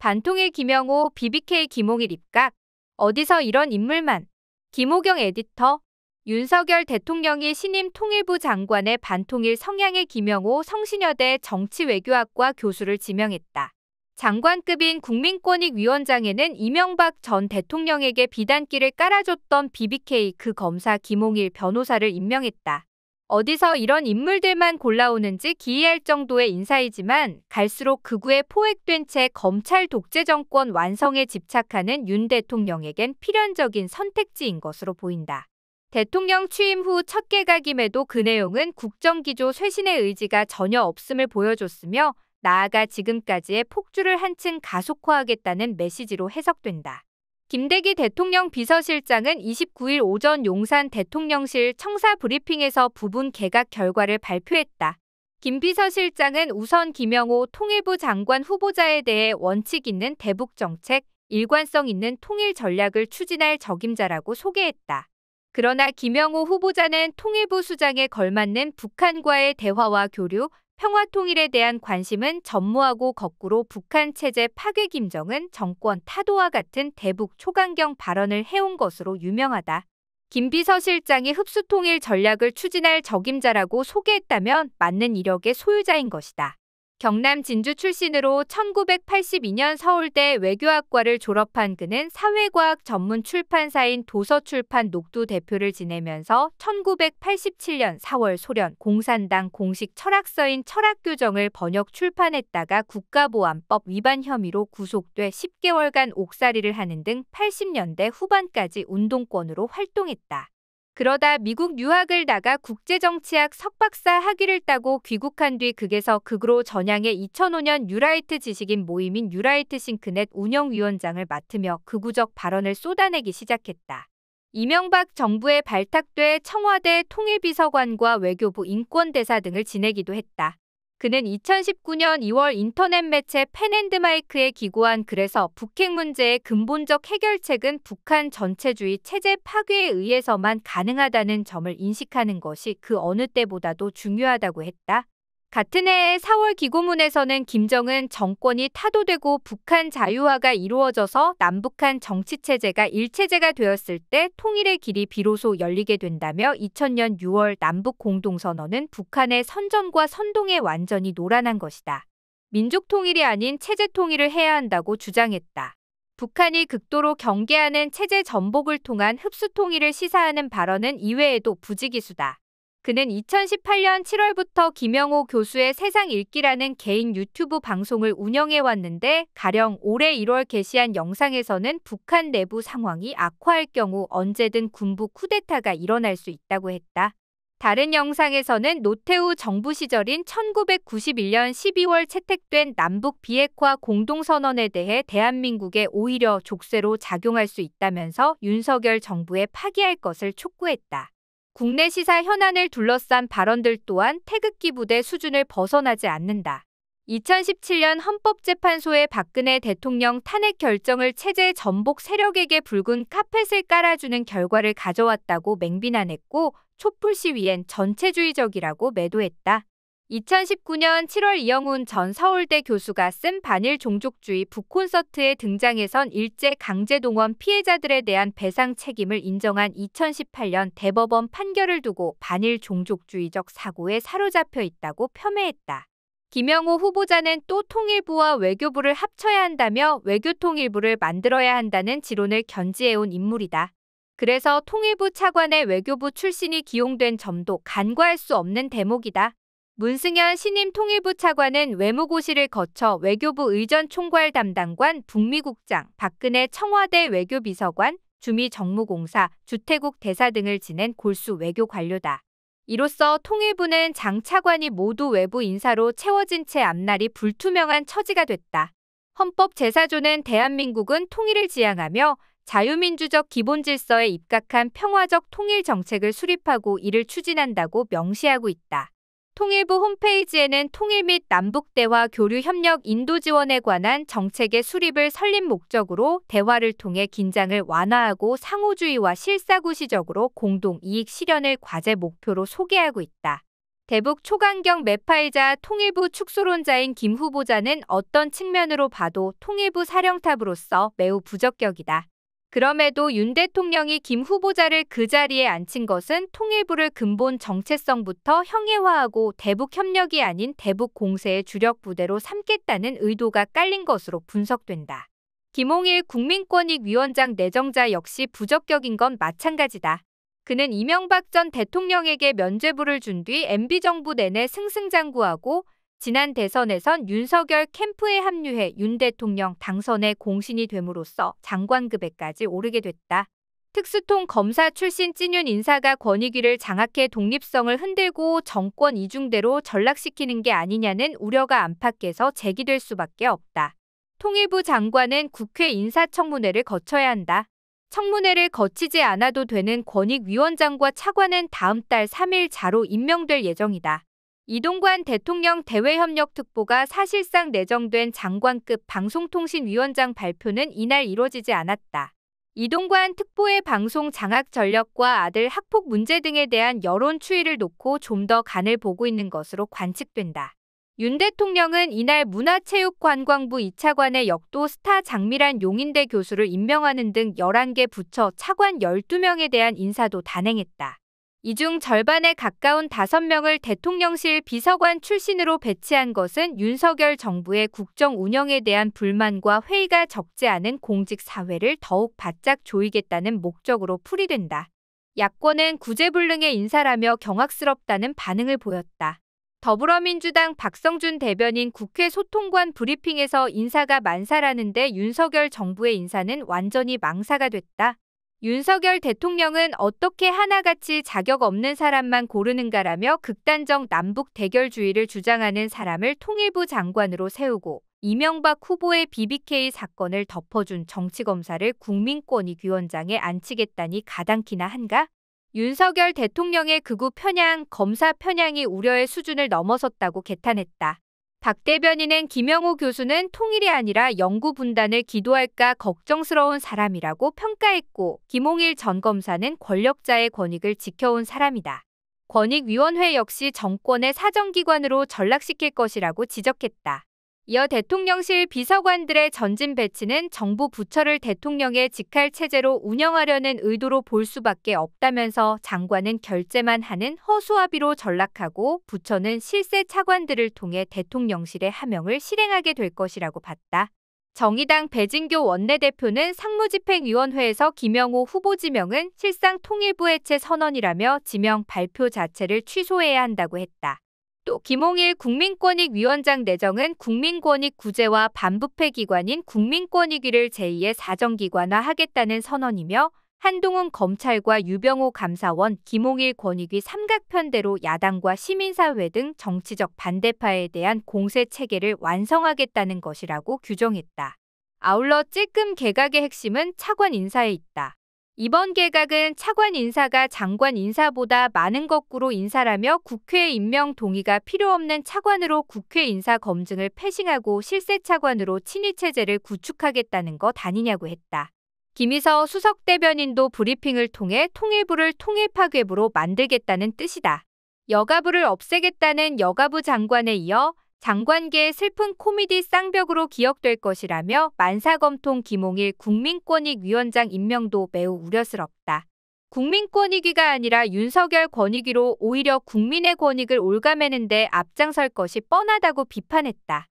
반통일 김영호, BBK 김홍일 입각. 어디서 이런 인물만. 김호경 에디터. 윤석열 대통령이 신임 통일부 장관에 반통일 성향의 김영호 성신여대 정치외교학과 교수를 지명했다. 장관급인 국민권익위원장에는 이명박 전 대통령에게 비단길을 깔아줬던 BBK 그 검사 김홍일 변호사를 임명했다. 어디서 이런 인물들만 골라오는지 기이할 정도의 인사이지만 갈수록 극우에 포획된 채 검찰 독재 정권 완성에 집착하는 윤 대통령에겐 필연적인 선택지인 것으로 보인다. 대통령 취임 후 첫 개각임에도 그 내용은 국정기조 쇄신의 의지가 전혀 없음을 보여줬으며 나아가 지금까지의 폭주를 한층 가속화하겠다는 메시지로 해석된다. 김대기 대통령 비서실장은 29일 오전 용산 대통령실 청사 브리핑에서 부분 개각 결과를 발표했다. 김 비서실장은 우선 김영호 통일부 장관 후보자에 대해 원칙 있는 대북 정책, 일관성 있는 통일 전략을 추진할 적임자라고 소개했다. 그러나 김영호 후보자는 통일부 수장에 걸맞는 북한과의 대화와 교류, 평화 통일에 대한 관심은 전무하고 거꾸로 북한 체제 파괴 김정은 정권 타도와 같은 대북 초강경 발언을 해온 것으로 유명하다. 김 비서실장이 흡수통일 전략을 추진할 적임자라고 소개했다면 맞는 이력의 소유자인 것이다. 경남 진주 출신으로 1982년 서울대 외교학과를 졸업한 그는 사회과학 전문 출판사인 도서출판 녹두 대표를 지내면서 1987년 4월 소련 공산당 공식 철학서인 철학교정을 번역 출판했다가 국가보안법 위반 혐의로 구속돼 10개월간 옥살이를 하는 등 80년대 후반까지 운동권으로 활동했다. 그러다 미국 유학을 나가 국제정치학 석박사 학위를 따고 귀국한 뒤 극에서 극으로 전향해 2005년 뉴라이트 지식인 모임인 뉴라이트 싱크넷 운영위원장을 맡으며 극우적 발언을 쏟아내기 시작했다. 이명박 정부에 발탁돼 청와대 통일비서관과 외교부 인권대사 등을 지내기도 했다. 그는 2019년 2월 인터넷 매체 펜앤드마이크에 기고한 글에서 북핵 문제의 근본적 해결책은 북한 전체주의 체제 파괴에 의해서만 가능하다는 점을 인식하는 것이 그 어느 때보다도 중요하다고 했다. 같은 해의 4월 기고문에서는 김정은 정권이 타도되고 북한 자유화가 이루어져서 남북한 정치체제가 일체제가 되었을 때 통일의 길이 비로소 열리게 된다며 2000년 6월 남북공동선언은 북한의 선전과 선동에 완전히 노란한 것이다. 민족통일이 아닌 체제통일을 해야 한다고 주장했다. 북한이 극도로 경계하는 체제 전복을 통한 흡수통일을 시사하는 발언은 이외에도 부지기수다. 그는 2018년 7월부터 김영호 교수의 세상 읽기라는 개인 유튜브 방송을 운영해왔는데 가령 올해 1월 게시한 영상에서는 북한 내부 상황이 악화할 경우 언제든 군부 쿠데타가 일어날 수 있다고 했다. 다른 영상에서는 노태우 정부 시절인 1991년 12월 채택된 남북 비핵화 공동선언에 대해 대한민국에 오히려 족쇄로 작용할 수 있다면서 윤석열 정부에 파기할 것을 촉구했다. 국내 시사 현안을 둘러싼 발언들 또한 태극기 부대 수준을 벗어나지 않는다. 2017년 헌법재판소의 박근혜 대통령 탄핵 결정을 체제 전복 세력에게 붉은 카펫을 깔아주는 결과를 가져왔다고 맹비난했고 촛불 시위엔 전체주의적이라고 매도했다. 2019년 7월 이영훈 전 서울대 교수가 쓴 반일 종족주의 북콘서트에 등장해선 일제 강제동원 피해자들에 대한 배상 책임을 인정한 2018년 대법원 판결을 두고 반일 종족주의적 사고에 사로잡혀 있다고 폄훼했다. 김영호 후보자는 또 통일부와 외교부를 합쳐야 한다며 외교통일부를 만들어야 한다는 지론을 견지해온 인물이다. 그래서 통일부 차관의 외교부 출신이 기용된 점도 간과할 수 없는 대목이다. 문승현 신임 통일부 차관은 외무고시를 거쳐 외교부 의전총괄 담당관, 북미국장, 박근혜 청와대 외교비서관, 주미정무공사, 주태국 대사 등을 지낸 골수 외교 관료다. 이로써 통일부는 장 차관이 모두 외부 인사로 채워진 채 앞날이 불투명한 처지가 됐다. 헌법 제4조는 대한민국은 통일을 지향하며 자유민주적 기본질서에 입각한 평화적 통일 정책을 수립하고 이를 추진한다고 명시하고 있다. 통일부 홈페이지에는 통일 및 남북대화 교류 협력 인도 지원에 관한 정책의 수립을 설립 목적으로 대화를 통해 긴장을 완화하고 상호주의와 실사구시적으로 공동 이익 실현을 과제 목표로 소개하고 있다. 대북 초강경 매파이자 통일부 축소론자인 김 후보자는 어떤 측면으로 봐도 통일부 사령탑으로서 매우 부적격이다. 그럼에도 윤 대통령이 김 후보자를 그 자리에 앉힌 것은 통일부를 근본 정체성부터 형해화하고 대북 협력이 아닌 대북 공세의 주력 부대로 삼겠다는 의도가 깔린 것으로 분석된다. 김홍일 국민권익위원장 내정자 역시 부적격인 건 마찬가지다. 그는 이명박 전 대통령에게 면죄부를 준 뒤 MB정부 내내 승승장구하고 지난 대선에선 윤석열 캠프에 합류해 윤 대통령 당선에 공신이 됨으로써 장관급에까지 오르게 됐다. 특수통 검사 출신 찐윤 인사가 권익위를 장악해 독립성을 흔들고 정권 이중대로 전락시키는 게 아니냐는 우려가 안팎에서 제기될 수밖에 없다. 통일부 장관은 국회 인사청문회를 거쳐야 한다. 청문회를 거치지 않아도 되는 권익위원장과 차관은 다음 달 3일 자로 임명될 예정이다. 이동관 대통령 대외협력특보가 사실상 내정된 장관급 방송통신위원장 발표는 이날 이뤄지지 않았다. 이동관 특보의 방송 장악 전력과 아들 학폭 문제 등에 대한 여론 추이를 놓고 좀 더 간을 보고 있는 것으로 관측된다. 윤 대통령은 이날 문화체육관광부 2차관에 역도 스타 장미란 용인대 교수를 임명하는 등 11개 부처 차관 12명에 대한 인사도 단행했다. 이 중 절반에 가까운 5명을 대통령실 비서관 출신으로 배치한 것은 윤석열 정부의 국정 운영에 대한 불만과 회의가 적지 않은 공직 사회를 더욱 바짝 조이겠다는 목적으로 풀이된다. 야권은 구제불능의 인사라며 경악스럽다는 반응을 보였다. 더불어민주당 박성준 대변인 국회 소통관 브리핑에서 인사가 만사라는데 윤석열 정부의 인사는 완전히 망사가 됐다. 윤석열 대통령은 어떻게 하나같이 자격 없는 사람만 고르는가라며 극단적 남북 대결주의를 주장하는 사람을 통일부 장관으로 세우고 이명박 후보의 BBK 사건을 덮어준 정치검사를 국민권익위원장에 앉히겠다니 가당키나 한가? 윤석열 대통령의 극우 편향, 검사 편향이 우려의 수준을 넘어섰다고 개탄했다. 박 대변인은 김영호 교수는 통일이 아니라 영구 분단을 기도할까 걱정스러운 사람이라고 평가했고 김홍일 전 검사는 권력자의 권익을 지켜온 사람이다. 권익위원회 역시 정권의 사정기관으로 전락시킬 것이라고 지적했다. 이어 대통령실 비서관들의 전진 배치는 정부 부처를 대통령의 직할체제로 운영하려는 의도로 볼 수밖에 없다면서 장관은 결재만 하는 허수아비로 전락하고 부처는 실세 차관들을 통해 대통령실의 하명을 실행하게 될 것이라고 봤다. 정의당 배진교 원내대표는 상무집행위원회에서 김영호 후보 지명은 실상 통일부 해체 선언이라며 지명 발표 자체를 취소해야 한다고 했다. 또 김홍일 국민권익위원장 내정은 국민권익 구제와 반부패 기관인 국민권익위를 제2의 사정기관화하겠다는 선언이며 한동훈 검찰과 유병호 감사원, 김홍일 권익위 삼각편대로 야당과 시민사회 등 정치적 반대파에 대한 공세 체계를 완성하겠다는 것이라고 규정했다. 아울러 찔끔 개각의 핵심은 차관 인사에 있다. 이번 개각은 차관 인사가 장관 인사보다 많은 거꾸로 인사라며 국회 임명 동의가 필요 없는 차관으로 국회 인사 검증을 패싱하고 실세 차관으로 친위체제를 구축하겠다는 것 아니냐고 했다. 김희서 수석 대변인도 브리핑을 통해 통일부를 통일파괴부로 만들겠다는 뜻이다. 여가부를 없애겠다는 여가부 장관에 이어 장관계의 슬픈 코미디 쌍벽으로 기억될 것이라며 만사검통 김홍일 국민권익위원장 임명도 매우 우려스럽다. 국민권익위가 아니라 윤석열 권익위로 오히려 국민의 권익을 올가매는 데 앞장설 것이 뻔하다고 비판했다.